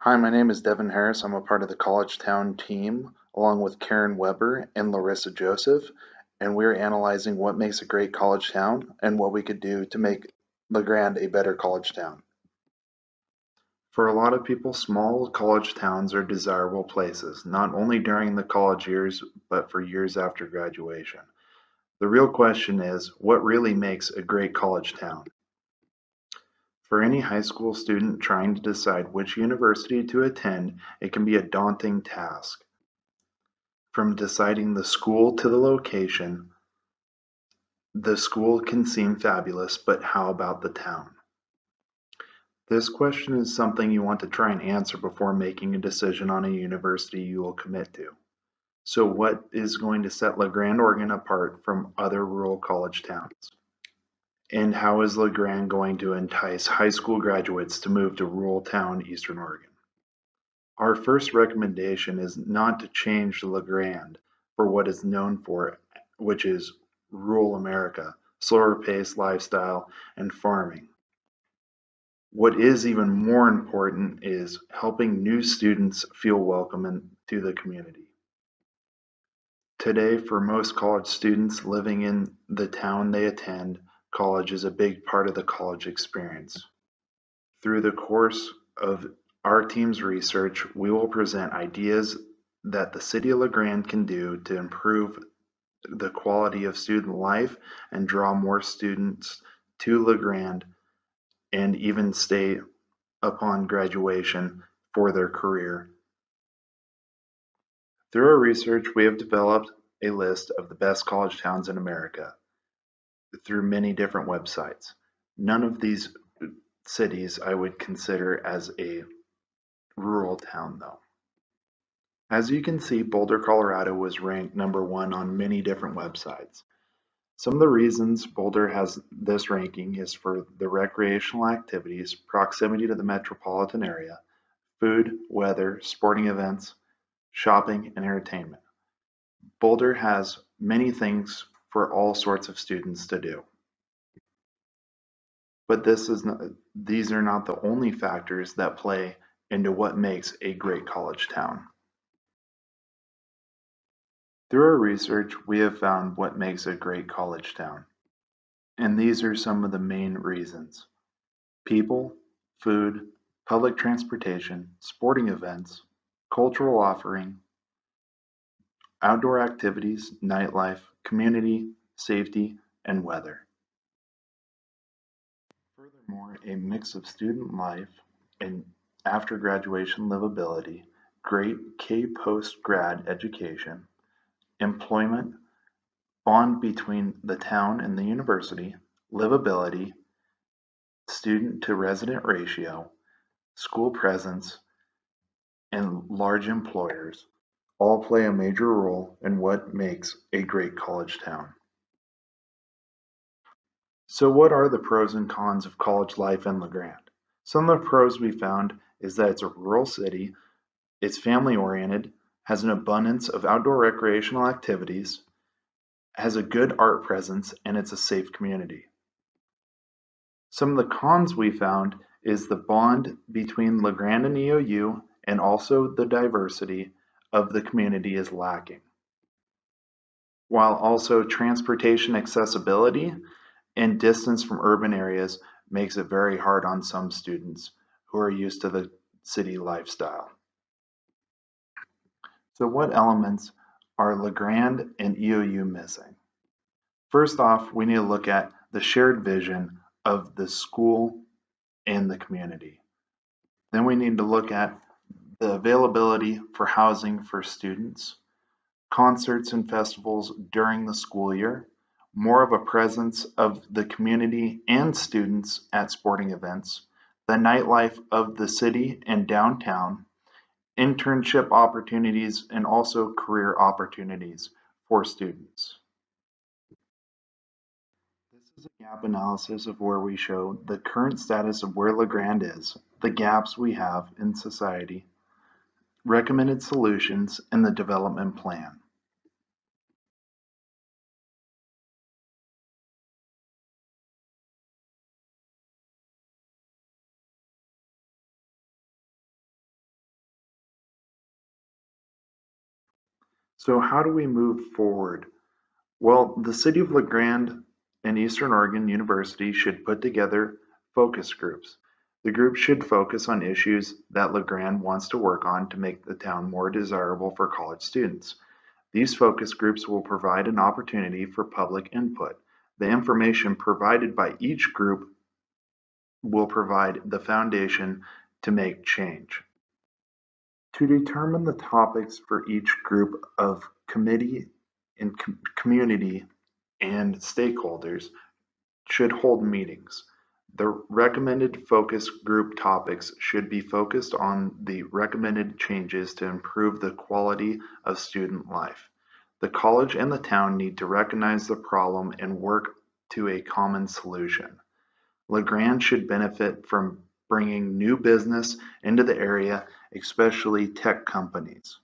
Hi, my name is Devin Harris. I'm a part of the College Town team, along with Karen Weber and Larissa Joseph, and we're analyzing what makes a great college town and what we could do to make LeGrand a better college town. For a lot of people, small college towns are desirable places, not only during the college years, but for years after graduation. The real question is, what really makes a great college town? For any high school student trying to decide which university to attend, it can be a daunting task. From deciding the school to the location, the school can seem fabulous, but how about the town? This question is something you want to try and answer before making a decision on a university you will commit to. So what is going to set LeGrand, Oregon apart from other rural college towns? And how is LeGrand going to entice high school graduates to move to rural town Eastern Oregon? Our first recommendation is not to change LeGrand for what it's known for, which is rural America, slower paced lifestyle, and farming. What is even more important is helping new students feel welcome into the community. Today, for most college students living in the town they attend, college is a big part of the college experience. Through the course of our team's research, we will present ideas that the City of LeGrand can do to improve the quality of student life and draw more students to LeGrand and even stay upon graduation for their career. Through our research, we have developed a list of the best college towns in America through many different websites. None of these cities I would consider as a rural town though. As you can see, Boulder, Colorado was ranked #1 on many different websites. Some of the reasons Boulder has this ranking is for the recreational activities, proximity to the metropolitan area, food, weather, sporting events, shopping, and entertainment. Boulder has many things for all sorts of students to do. But these are not the only factors that play into what makes a great college town. Through our research, we have found what makes a great college town. And these are some of the main reasons: people, food, public transportation, sporting events, cultural offering, outdoor activities, nightlife, community, safety, and weather. Furthermore, a mix of student life and after graduation livability, great K post-grad education, employment, bond between the town and the university, livability, student to resident ratio, school presence, and large employers all play a major role in what makes a great college town. So what are the pros and cons of college life in LeGrand? Some of the pros we found is that it's a rural city, it's family oriented, has an abundance of outdoor recreational activities, has a good art presence, and it's a safe community. Some of the cons we found is the bond between LeGrand and EOU and also the diversity of the community is lacking. While also transportation accessibility and distance from urban areas makes it very hard on some students who are used to the city lifestyle. So what elements are LeGrand and EOU missing? First off, we need to look at the shared vision of the school and the community. Then we need to look at the availability for housing for students, concerts and festivals during the school year, more of a presence of the community and students at sporting events, the nightlife of the city and downtown, internship opportunities, and also career opportunities for students. This is a gap analysis of where we show the current status of where LeGrand is, the gaps we have in society, recommended solutions, and the development plan. So how do we move forward? Well, the City of LeGrand and Eastern Oregon University should put together focus groups. The group should focus on issues that LeGrand wants to work on to make the town more desirable for college students. These focus groups will provide an opportunity for public input. The information provided by each group will provide the foundation to make change. To determine the topics for each group of committee and community and stakeholders should hold meetings. The recommended focus group topics should be focused on the recommended changes to improve the quality of student life. The college and the town need to recognize the problem and work to a common solution. LeGrand should benefit from bringing new business into the area, especially tech companies.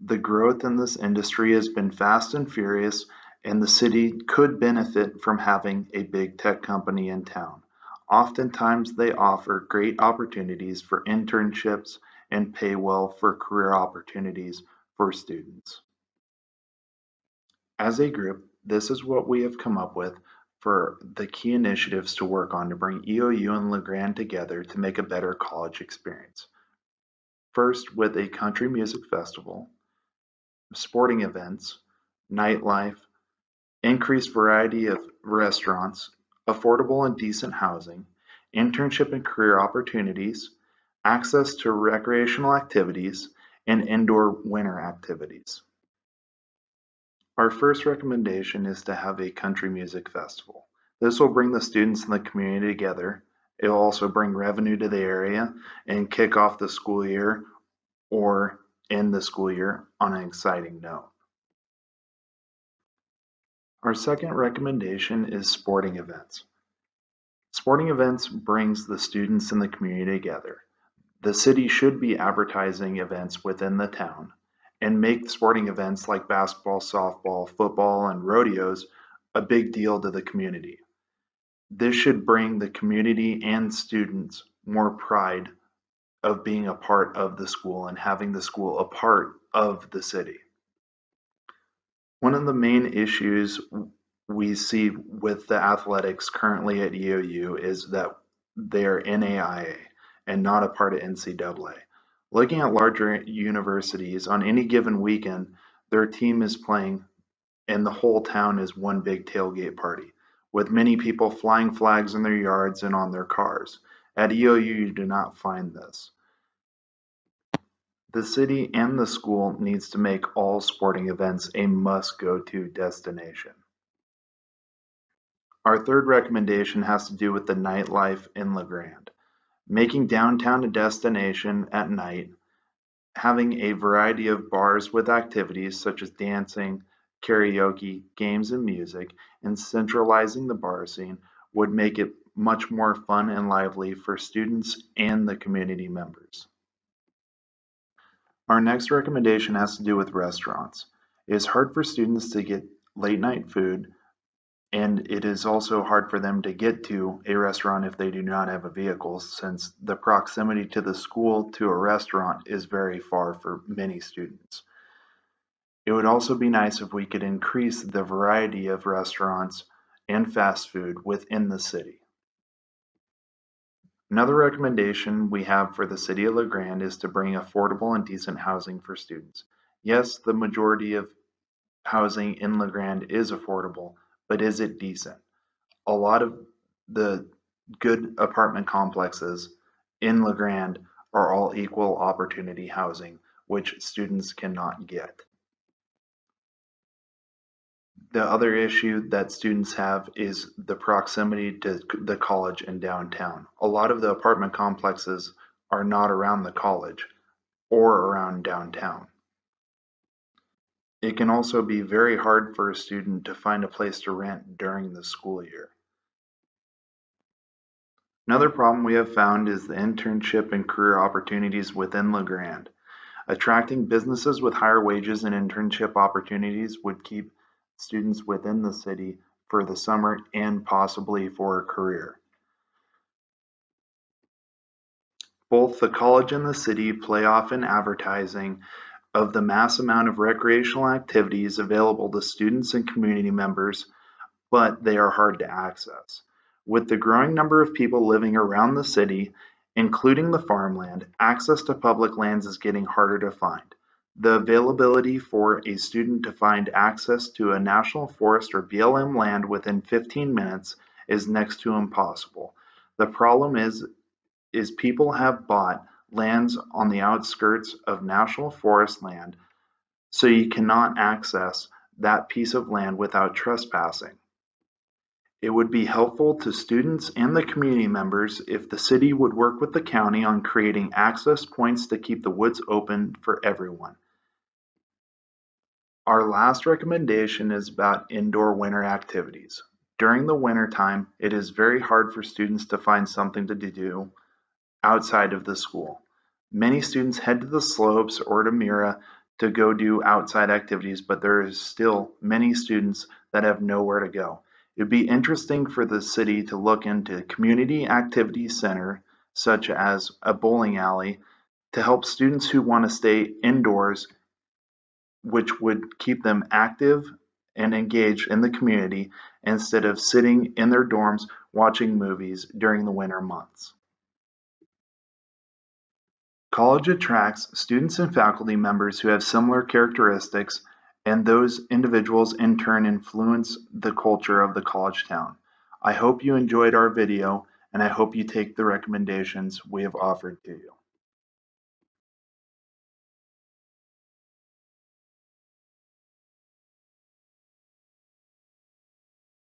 The growth in this industry has been fast and furious, and the city could benefit from having a big tech company in town. Oftentimes, they offer great opportunities for internships and pay well for career opportunities for students. As a group, this is what we have come up with for the key initiatives to work on to bring EOU and LeGrand together to make a better college experience. First, with a country music festival, sporting events, nightlife, increased variety of restaurants, affordable and decent housing, internship and career opportunities, access to recreational activities, and indoor winter activities. Our first recommendation is to have a country music festival. This will bring the students and the community together. It will also bring revenue to the area and kick off the school year or end the school year on an exciting note. Our second recommendation is sporting events. Sporting events brings the students and the community together. The city should be advertising events within the town and make sporting events like basketball, softball, football, and rodeos a big deal to the community. This should bring the community and students more pride of being a part of the school and having the school a part of the city. One of the main issues we see with the athletics currently at EOU is that they're NAIA and not a part of NCAA. Looking at larger universities, on any given weekend, their team is playing and the whole town is one big tailgate party, with many people flying flags in their yards and on their cars. At EOU, you do not find this. The city and the school needs to make all sporting events a must-go-to destination. Our third recommendation has to do with the nightlife in LeGrand. Making downtown a destination at night, having a variety of bars with activities such as dancing, karaoke, games and music, and centralizing the bar scene would make it much more fun and lively for students and the community members. Our next recommendation has to do with restaurants. It is hard for students to get late night food, and it is also hard for them to get to a restaurant if they do not have a vehicle, since the proximity to the school to a restaurant is very far for many students. It would also be nice if we could increase the variety of restaurants and fast food within the city. Another recommendation we have for the City of LeGrand is to bring affordable and decent housing for students. Yes, the majority of housing in LeGrand is affordable, but is it decent? A lot of the good apartment complexes in LeGrand are all equal opportunity housing, which students cannot get. The other issue that students have is the proximity to the college and downtown. A lot of the apartment complexes are not around the college or around downtown. It can also be very hard for a student to find a place to rent during the school year. Another problem we have found is the internship and career opportunities within LeGrand. Attracting businesses with higher wages and internship opportunities would keep students within the city for the summer and possibly for a career. Both the college and the city play off in advertising of the mass amount of recreational activities available to students and community members, but they are hard to access. With the growing number of people living around the city, including the farmland, access to public lands is getting harder to find. The availability for a student to find access to a national forest or BLM land within 15 minutes is next to impossible. The problem is people have bought lands on the outskirts of national forest land, so you cannot access that piece of land without trespassing. It would be helpful to students and the community members if the city would work with the county on creating access points to keep the woods open for everyone. Our last recommendation is about indoor winter activities. During the winter time, it is very hard for students to find something to do outside of the school. Many students head to the slopes or to Mira to go do outside activities, but there is still many students that have nowhere to go. It'd be interesting for the city to look into community activity center, such as a bowling alley, to help students who want to stay indoors, which would keep them active and engaged in the community instead of sitting in their dorms watching movies during the winter months. College attracts students and faculty members who have similar characteristics, and those individuals in turn influence the culture of the college town. I hope you enjoyed our video, and I hope you take the recommendations we have offered to you.